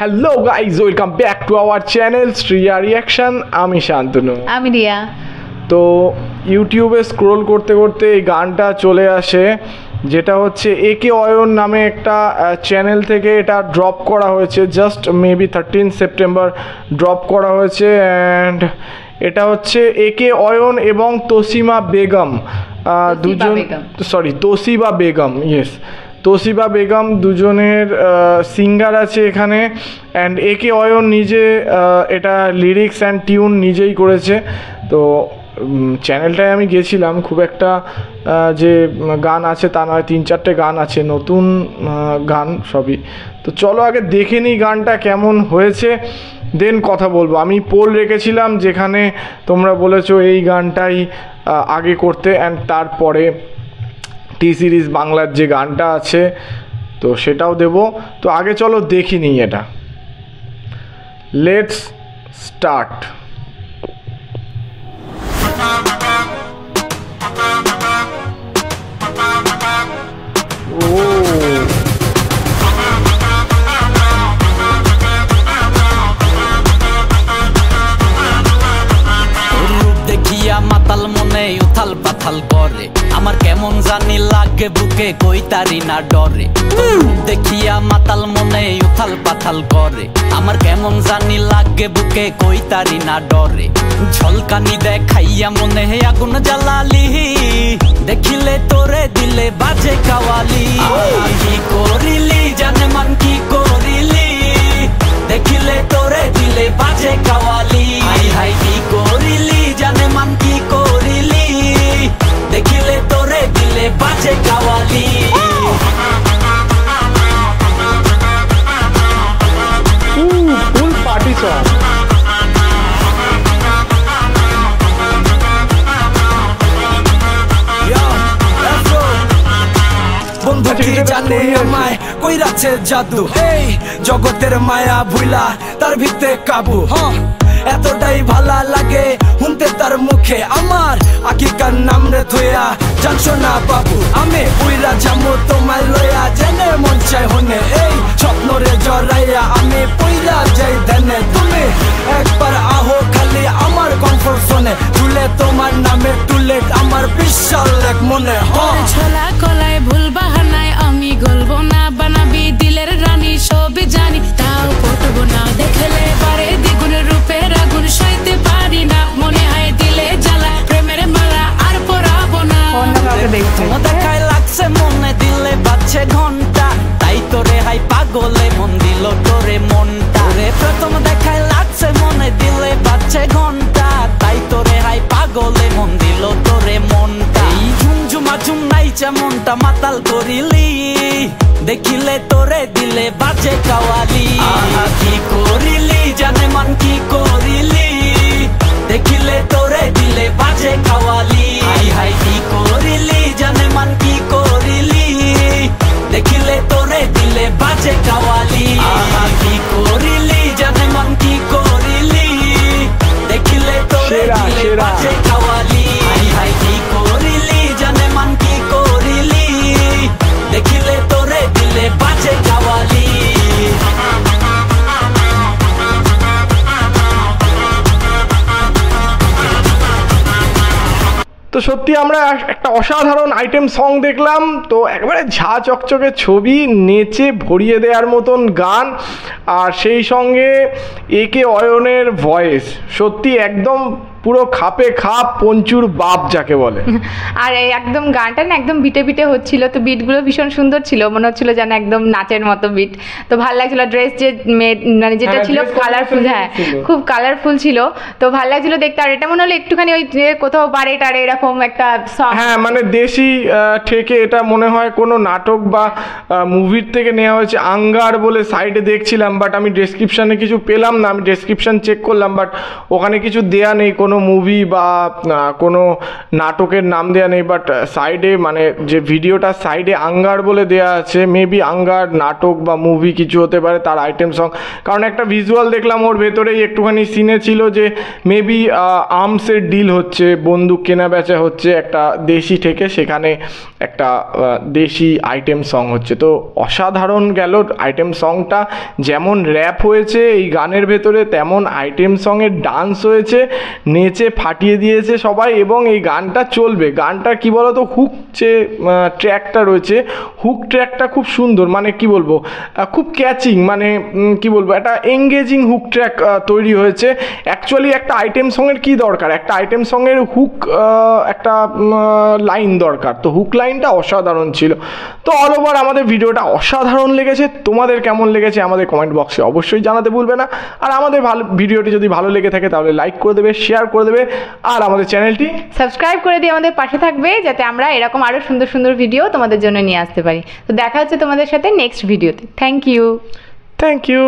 Hello guys, welcome back to our channel Shriya reaction. আমি শান্তনু, আমি রিয়া। তো ইউটিউবে স্ক্রোল করতে করতে এই গানটা চলে আসে, যেটা হচ্ছে একে অয়ন নামে একটা চ্যানেল থেকে এটা ড্রপ করা হয়েছে। জাস্ট মেবি 13 সেপ্টেম্বর ড্রপ করা হয়েছে। অ্যান্ড এটা হচ্ছে একে অয়ন এবং তোসিমা বেগম দুজন, তোসিবা বেগম, ইয়েস, তোসিবা বেগম দুজনের সিঙ্গার আছে এখানে। অ্যান্ড একে অয়ন নিজে এটা লিরিক্স অ্যান্ড টিউন নিজেই করেছে। তো চ্যানেলটায় আমি গেছিলাম, খুব একটা যে গান আছে তা নয়, 3-4টে গান আছে, নতুন গান সবই। তো চলো আগে দেখে নিই গানটা কেমন হয়েছে, দেন কথা বলবো। আমি পোল রেখেছিলাম যেখানে তোমরা বলেছো এই গানটাই আগে করতে, অ্যান্ড তারপরে টি সিরিজ বাংলার যে গানটা আছে তো সেটাও দেব। তো আগে চলো দেখি নিই এটা। Let's start. মাতাল মনে উথাল পাথাল করে, আমার কেমন জানি লাগে বুকে, কই তারি না ডরে। দেখিয়া মাতাল মনে উথাল পাথাল করে, আমার কেমন জানি লাগে বুকে, কই তারি না ডরে। ঝলকানি দেখাইয়া মনে আগুন জ্বালালি, দেখিলে তোরে দিলে বাজে কাওয়ালি। কি করিলি জানে মান, কি করিলি, দেখিলে তোরে দিলে বাজে কাওয়ালি। হাই হাই কি করিলি জানে মান, কি করিলি, দেখিলে তোরে দিলে বাজে কাওয়ালি। ফুল পার্টি সং। বন্ধু কি জানে আমায় কইরাছে জাদু, এই জগতের মায়া ভুলা তার ভিতরে কাবু। এতটাই ভালা লাগে শুনতে তার মুখে, আমার আকিকার নাম রে থইয়া জানছো না বাবু। আমি উইরা যামু তোমায় লইয়া, জেনে মন চাই হনে, এই স্বপ্ন রে জড়াইয়া আমি পইরা যাই ধ্যানে। তুমি একবার আহো খালি আমার কমফোর্ট জোনে, তুলে তোমার নামে টুলেট আমার বিশাল এক মনে। ছোলা কলায় ভুল বাহানায় আমি গলবো না, বানাবি দিলের রানী সবই জানি, তাও পটবো না। দেখলে পারে দ্বিগুণ রূপের আগুন সইতে পারি না, মনে হয় দিলে জ্বালা প্রেমের মালা আর পরাবো না। দেখায় লাগছে মনে দিলে বাজছে ঘন্টা, তাই তোরে হাই পাগলে মন দিল তোরে মনটা রে। প্রথম দেখায় লাগছে মনে দিলে বাজছে ঘন্টা, তাই তোরে হাই পাগলে মন দিল তোরে মনটা। এই ঝুমঝুমা ঝুম নাইচা মনটা মাতাল করিলি, দেখিলে তোরে দিলে বাজে কাওয়ালি। কি করিলি জানে মান, কি করিলি, দেখিলে তোরে দিলে বাজে কাওয়ালি। হাই হাই কি করিলি জানে মান, কি করিলি, দেখিলে তোরে দিলে বাজে কাওয়ালি। কি করিলি জানে মান, কি করিলি, দেখিলে তোরে দিলে বাজে কাওয়ালি। হাই হাই কি করিলি জানে মান, কি করিলি, দেখিলে তোরে দিলে বাজে কাওয়ালি। তো সত্যি আমরা একটা অসাধারণ আইটেম সং দেখলাম। তো একবারে ঝা চকচকে ছবি, নেচে ভরিয়ে দেওয়ার মতন গান, আর সেই সঙ্গে একে অয়নের ভয়েস সত্যি একদম পুরো খাপে খাপ, পঞ্চুর বাপ যাকে বলে। আর একদম গানটা না একদম বিটে বিটে হচ্ছিল, তো বিটগুলো ভীষণ সুন্দর ছিল, মনে হচ্ছিল যেন একদম নাচের মতো বিট। তো ভালো লাগছিল, ড্রেস যে মানে যেটা ছিল কালারফুল, হ্যাঁ খুব কালারফুল ছিল, তো ভালো লাগছিল দেখতে। আর এটা মনে হলো একটুখানি ওই কোথাও বারে টারে এরকম একটা সং, হ্যাঁ মানে দেশি থেকে এটা মনে হয় কোনো নাটক বা মুভির থেকে নেওয়া হয়েছে। আঙ্গার বলে সাইডে দেখছিলাম, বাট আমি ডেসক্রিপশানে কিছু পেলাম না। আমি ডেসক্রিপশান চেক করলাম, বাট ওখানে কিছু দেয়া নেই কোনো কোনো মুভি বা কোনো নাটকের নাম দেওয়া নেই, বাট সাইডে মানে যে ভিডিওটার সাইডে আঙ্গার বলে দেওয়া আছে, মেবি আঙ্গার নাটক বা মুভি কিছু হতে পারে তার আইটেম সং। কারণ একটা ভিজুয়াল দেখলাম ওর ভেতরেই একটুখানি সিনে ছিল যে মেবি আর্মসের ডিল হচ্ছে, বন্দুক কেনা বেচা হচ্ছে একটা দেশি থেকে, সেখানে একটা দেশি আইটেম সং হচ্ছে। তো অসাধারণ গেল আইটেম সংটা, যেমন র্যাপ হয়েছে এই গানের ভেতরে তেমন আইটেম সঙের ডান্স হয়েছে, নেচে ফাটিয়ে দিয়েছে সবাই, এবং এই গানটা চলবে। গানটা কি বলতো, হুক যে ট্র্যাকটা রয়েছে, হুক ট্র্যাকটা খুব সুন্দর, মানে কি বলবো, খুব ক্যাচিং, মানে কি বলবো, একটা এঙ্গেজিং হুক ট্র্যাক তৈরি হয়েছে। অ্যাকচুয়ালি একটা আইটেম সঙের কি দরকার, একটা আইটেম সঙের হুক একটা লাইন দরকার, তো হুক লাইনটা অসাধারণ ছিল। তো অল ওভার আমাদের ভিডিওটা অসাধারণ লেগেছে। তোমাদের কেমন লেগেছে আমাদের কমেন্ট বক্সে অবশ্যই জানাতে ভুলবে না। আর আমাদের ভিডিওটি যদি ভালো লেগে থাকে তাহলে লাইক করে দেবে, শেয়ার করে দেবে, আর আমাদের চ্যানেলটি সাবস্ক্রাইব করে দিয়ে আমাদের পাশে থাকবে, যাতে আমরা এরকম আরও সুন্দর সুন্দর ভিডিও তোমাদের জন্য নিয়ে আসতে পারি। তো দেখা হচ্ছে তোমাদের সাথে নেক্সট ভিডিওতে। Thank you.